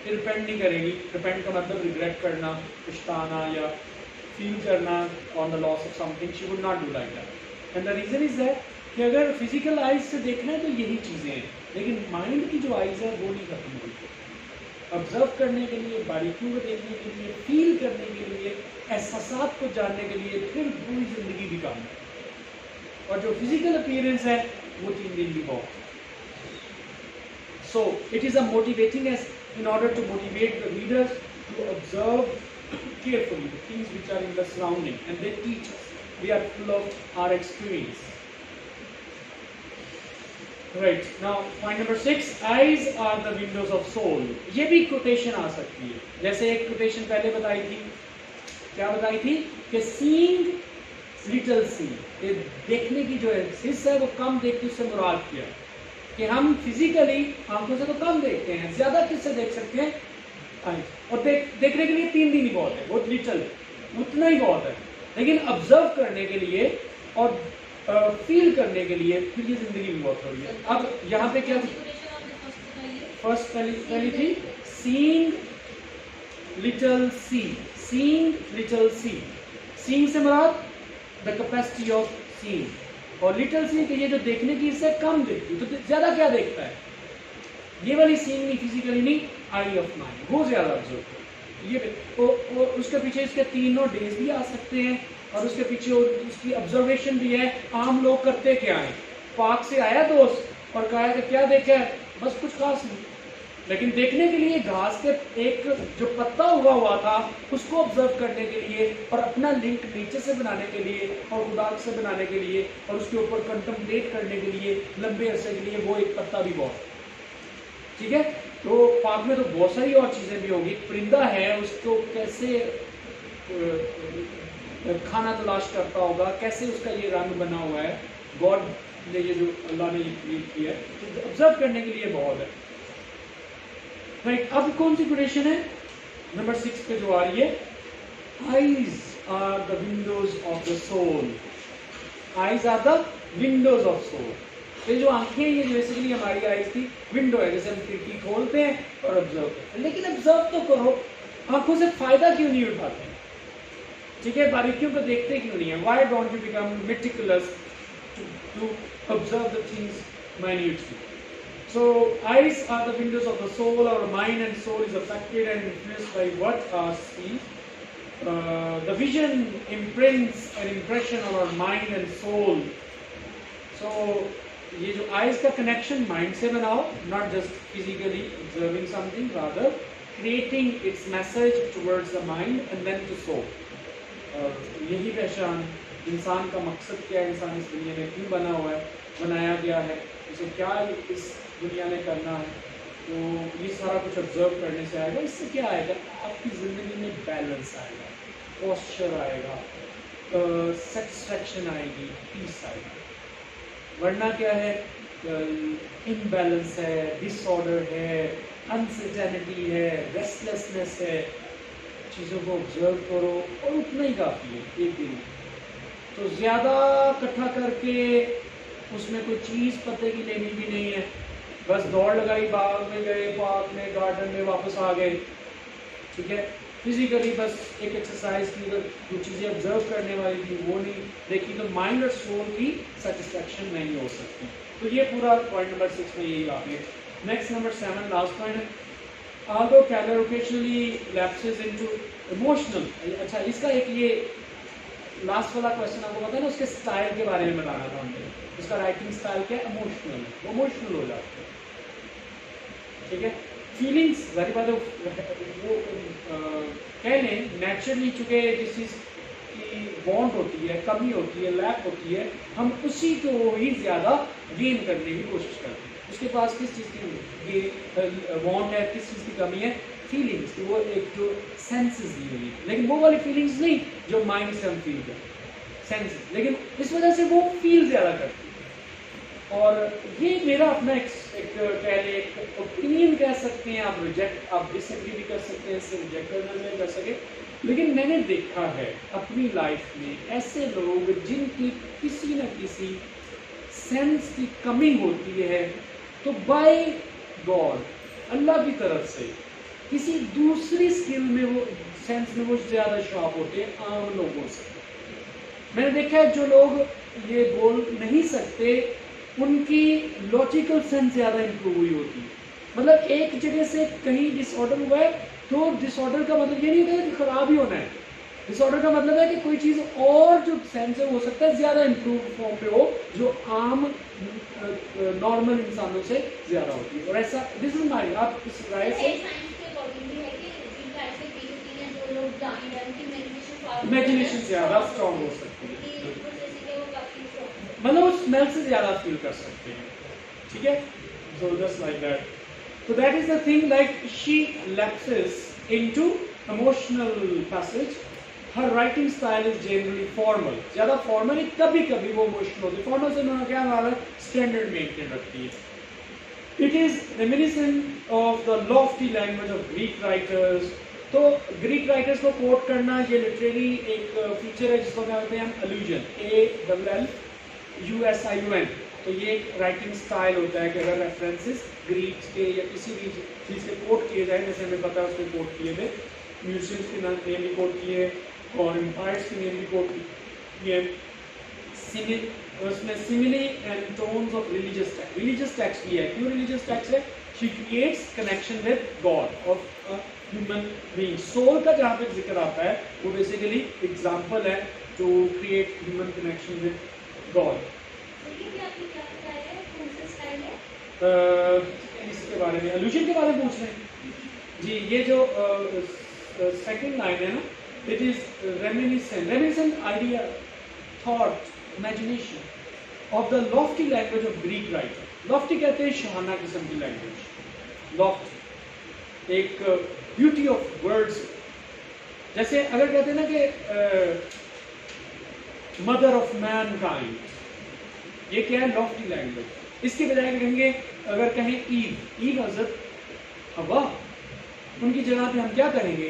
repent नहीं करेगी। Repent का मतलब रिग्रेट करना, पछताना या फील करना on the loss of something, she would not do like that. And the reason is that कि अगर फिजिकल आइज से देखना है तो यही चीज़ें हैं, लेकिन माइंड की जो आइज है वो नहीं खत्म होती। ऑब्जर्व करने के लिए, बारीकियों को देखने के लिए, फील करने के लिए, एहसासात को जानने के लिए फिर पूरी जिंदगी भी काम है। और जो फिजिकल अपीयरेंस है वो 3 दिन भी बहुत। So it is a motivating S in order to motivate the readers to observe carefully the things which are in the surrounding, and they teach us. We are full of our experience. Right, now point number 6, eyes are the windows of soul. ये भी quotation आ सकती है, जैसे एक quotation पहले बताई थी, क्या बताई थी कि seeing little see, ये देखने की जो हिस्सा है वो कम देखते, उससे मुराद किया कि हम फिजिकली आंखों से तो कम देखते हैं, ज्यादा किससे देख सकते हैं, आइज। और देखने के लिए 3 दिन ही बहुत है, बहुत लिटल, उतना ही बहुत है। लेकिन ऑब्जर्व करने के लिए और फील करने के लिए फिर ये जिंदगी भी बहुत थोड़ी है। अब यहाँ पे क्या फर्स्ट पहली थी, सीइंग लिटल सी, सीइंग लिटल सी, सीइंग से मुराद द कैपेसिटी ऑफ सीइंग, और लिटल सी कि ये जो देखने की इससे कम देखती, तो ज्यादा क्या देखता है, ये वाली सीइंग नहीं, फिजिकली नहीं, आई ऑफ माइंड, वो ज्यादा ऑब्जर्व। ये और उसके पीछे इसके 3 डेज भी आ सकते हैं, और उसके पीछे उसकी ऑब्जर्वेशन भी है। आम लोग करते क्या है, पार्क से आया दोस्त और कहा कि क्या देखा है, बस कुछ खास नहीं, लेकिन देखने के लिए घास के एक जो पत्ता उगा हुआ था उसको ऑब्जर्व करने के लिए, और अपना लिंक नीचे से बनाने के लिए और खुदा से बनाने के लिए, और उसके ऊपर कंटेम्पलेट करने के लिए लंबे अरसे के लिए, वो एक पत्ता भी बहुत, ठीक है। तो पार्क में तो बहुत सारी और चीजें भी होगी, परिंदा है उसको कैसे खाना तलाश करता होगा, कैसे उसका ये रंग बना हुआ है, गॉड ने ये जो अल्लाह ने ये क्रिएट किया है, तो ऑब्जर्व करने के लिए बहुत है। राइट, अब कौन सी क्वेश्चन है नंबर 6 पे जो आ रही है, eyes are the windows of the soul, eyes are the windows of soul. ये जो आंखें, ये बेसिकली हमारी आईज की विंडो है, जैसे हम खिड़की खोलते हैं और ऑब्जर्व करते हैं, लेकिन ऑब्जर्व तो करो, आंखों से फायदा क्यों नहीं उठाते, ठीक है, बारीकियों को देखते क्यों नहीं है, why don't you become meticulous to observe the things minutely. So eyes are the windows of the soul. Our mind and soul is affected and influenced by what our see. The vision imprints an impression on our mind and soul. So ये जो eyes का connection mind से बनाओ, not just physically observing something, rather creating its message towards the mind and then to soul. और यही पहचान इंसान का मकसद क्या है, इंसान इस दुनिया में क्यों बना हुआ है, बनाया गया है, उसे क्या इस दुनिया में करना है, तो ये सारा कुछ ऑब्जर्व करने से आएगा। इससे क्या आएगा, आपकी ज़िंदगी में बैलेंस आएगा, पोस्चर आएगा, सेटिस्फैक्शन आएगी, पीस आएगा। वरना क्या है, इम्बैलेंस है, डिसऑर्डर है, अनसर्टेनिटी है, रेस्टलेसनेस है। चीज़ों को ऑब्जर्व करो और उतना ही काफ़ी है एक दिन, तो ज़्यादा इकट्ठा करके उसमें कोई चीज़ पते की लेनी भी नहीं है, बस दौड़ लगाई, बाग में गए, पार्क में, गार्डन में, वापस आ गए, ठीक है। फिजिकली बस एक एक्सरसाइज की, जो चीज़ें ऑब्जर्व करने वाली थी वो नहीं देखी, तो माइंड और सोल की सेटिस्फैक्शन नहीं हो सकती। तो ये पूरा पॉइंट नंबर 6 में यही बात है। नेक्स्ट नंबर 7, लास्ट पॉइंट है, although Keller occasionally lapses into emotional। अच्छा, इसका एक ये लास्ट वाला क्वेश्चन आपको पता है ना, उसके स्टाइल के बारे में बताना था हमने, उसका राइटिंग स्टाइल क्या है, इमोशनल, वो इमोशनल हो जाते हैं, ठीक है। फीलिंग्स जारी बात है, वो कह लें नेचुरली, चूँकि जिस चीज़ की वांट होती है, कमी होती है, लैक होती है, हम उसी को ही ज़्यादा गेन करने की कोशिश करते हैं। उसके पास किस चीज़ की वांट है, किस चीज़ की कमी है, फीलिंग्स की, वो एक जो सेंसेस दी हुई है, लेकिन वो वाली फीलिंग्स नहीं जो माइंड से हम फील करते हैं, सेंसेस, लेकिन इस वजह से वो फील ज़्यादा करती है। और ये मेरा अपना एक कह लें एक ओपिनियन कह सकते हैं, आप रिजेक्ट, आप डिसएग्री भी कर सकते हैं, इससे रिजेक्ट करना नहीं कर सके, लेकिन मैंने देखा है अपनी लाइफ में ऐसे लोग जिनकी किसी न किसी सेंस की कमी होती है, तो बाय गॉड, अल्लाह की तरफ से किसी दूसरी स्किल में वो सेंस में वो ज़्यादा शार्प होते हैं आम लोगों से। मैंने देखा है जो लोग ये बोल नहीं सकते उनकी लॉजिकल सेंस ज़्यादा इंप्रूव हुई होती है। मतलब एक जगह से कहीं डिसऑर्डर हुआ है तो डिसऑर्डर का मतलब ये नहीं होता कि खराब ही होना है। डिसऑर्डर का मतलब है कि कोई चीज़ और जो सेंस है हो सकता है ज़्यादा इंप्रूव फॉर्म पे हो जो आम नॉर्मल इंसानों से ज़्यादा होती है। और ऐसा दिस इज माई आप इस राय से इमेजिनेशन ज़्यादा स्ट्रॉन्ग हो सकती है, मतलब उस स्मेल से ज़्यादा फील कर सकते हैं। ठीक है, so just like that. So that is the thing, like she lapses into emotional passage. Her writing style is generally formal. ज़्यादा formal है, कभी-कभी वो emotional होती है। Formal से उन्होंने क्या माना, standard maintain रखती है। It is reminiscent of the lofty language of Greek writers. तो ग्रीक राइटर्स को कोट करना ये लिटरेरी एक फीचर है जिसको कहते हैं हम allusion, ALLUSION। तो ये एक राइटिंग स्टाइल होता है कि अगर रेफरेंसेस ग्रीक के या किसी भी चीज़ के कोट किए जाए, जैसे हमें पता है उसके कोट किए थे, म्यूजियम्स के नेम भी कोट किए और एम्पायर्स के नेम भी कोट किए। उसमें simile and tones of religious text भी है। क्यों रिलीजियस टेक्स्ट है? She creates connection with God of human being. Soul का जहाँ पे जिक्र आता है वो बेसिकली एग्जाम्पल है to create human connection with God. इसके बारे में एल्यूजन के बारे में पूछ रहे हैं जी। ये जो सेकंड लाइन है ना, it is reminiscent idea, thought, imagination of the Lofty language of Greek writer. Lofty कहते हैं शहाना किस्म की लैंग्वेज। लॉफ्ट एक ब्यूटी ऑफ वर्ड्स, जैसे अगर कहते हैं ना कि मदर ऑफ मैन काइंड, ये क्या है? Lofty language. इसके बजाय कहेंगे, अगर कहें ईव हजरत हवा, उनकी जगह पे हम क्या कहेंगे?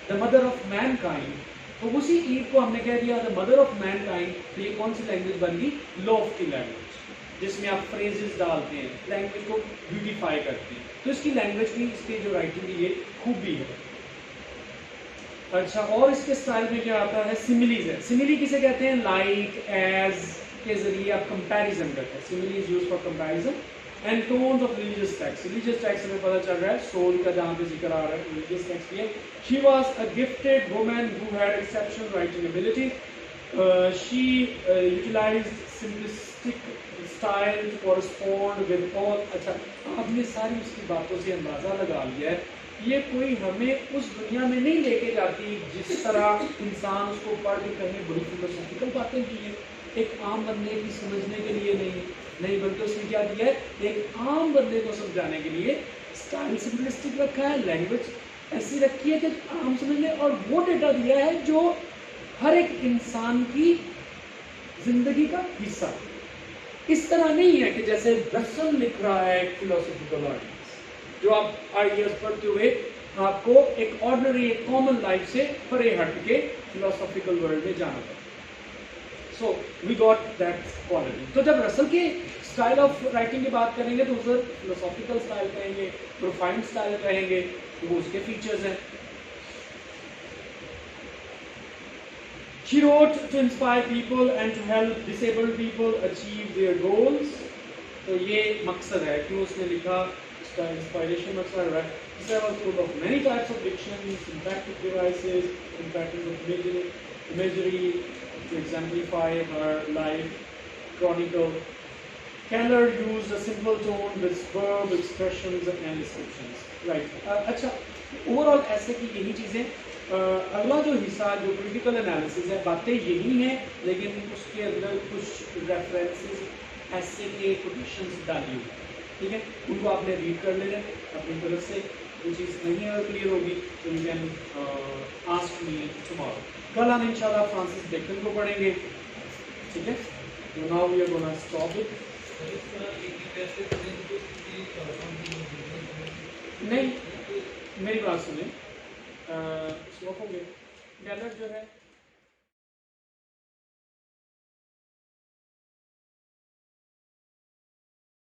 The mother of man kind. तो उसी ईव को हमने कह दिया the mother of man kind. तो ये कौन सी लैंग्वेज बन गई? लॉफ्टी लैंग्वेज, जिसमें आप फ्रेजेस डालते हैं, लैंग्वेज को ब्यूटीफाई करते हैं। तो इसकी लैंग्वेज की, इसकी जो राइटिंग की ये खूबी है। अच्छा, और इसके स्टाइल में क्या आता है? सिमिलीज है। सिमिली किसे कहते हैं? लाइक, एज के जरिए आप कंपैरिजन करते हैं। Simile is used for comparison. And tones of religious text. Religious text में पता चल रहा है सोल का जहाँ पे जिक्र आ रहा है, रिलीजियस टेक्स्ट भी है। She was a gifted woman who had exceptional writing ability. She utilized simplistic style to correspond with all. अच्छा, आपने सारी उसकी बातों से अंदाजा लगा लिया है। ये कोई हमें उस दुनिया में नहीं लेके जाती जिस तरह इंसान उसको पढ़ के कहीं बड़ी फिलोसॉफिकल बातें की है। एक आम बंदे की समझने के लिए नहीं बल्कि उसने क्या दिया है? एक आम बंदे को समझाने के लिए स्टाइल सिंपलिस्टिक रखा है, लैंग्वेज ऐसी रखी है कि आम समझ ले, और वो डेटा दिया है जो हर एक इंसान की जिंदगी का हिस्सा। इस तरह नहीं है कि जैसे रसल लिख रहा है एक फिलोसॉफिकल आर्टिकल्स, जो आप आइडियाज पढ़ते हुए आपको एक ऑर्डिनरी, एक कॉमन लाइफ से परे हट के फिलोसॉफिकल वर्ल्ड में जाना पड़ता। So we got that quality. तो जब रसल के स्टाइल ऑफ राइटिंग की बात करेंगे तो उसे फिलोसॉफिकल स्टाइल कहेंगे, प्रोफाइंड स्टाइल कहेंगे, तो वो उसके फीचर्स हैं। She wrote to inspire people and to help disabled people achieve their goals. तो ये मकसद है क्यों उसने लिखा, इसका इंस्पायरेशन मकसद है। She was full of many types of dictionaries, syntactic devices, patterns of imagery to exemplify her life chronicle. Keller used a simple tone with verb expressions and descriptions. Right. अच्छा, ओवरऑल ऐसे की यही चीज़ें। अगला जो हिस्सा जो क्रिटिकल एनालिसिस है, बातें यही हैं लेकिन उसके अंदर कुछ रेफरेंसेस ऐसे के कोटेशंस डाली हुई, ठीक है, उनको आपने रीड कर लेना अपनी तरफ से। वो चीज़ नहीं अगर क्लियर होगी तो you can ask me tomorrow. कल हम इंशाल्लाह फ्रांसिस बेकन को पढ़ेंगे, ठीक है। तो now we are gonna stop it. नहीं, मेरी बात सुने, स्टॉप हो गए। गैलर जो है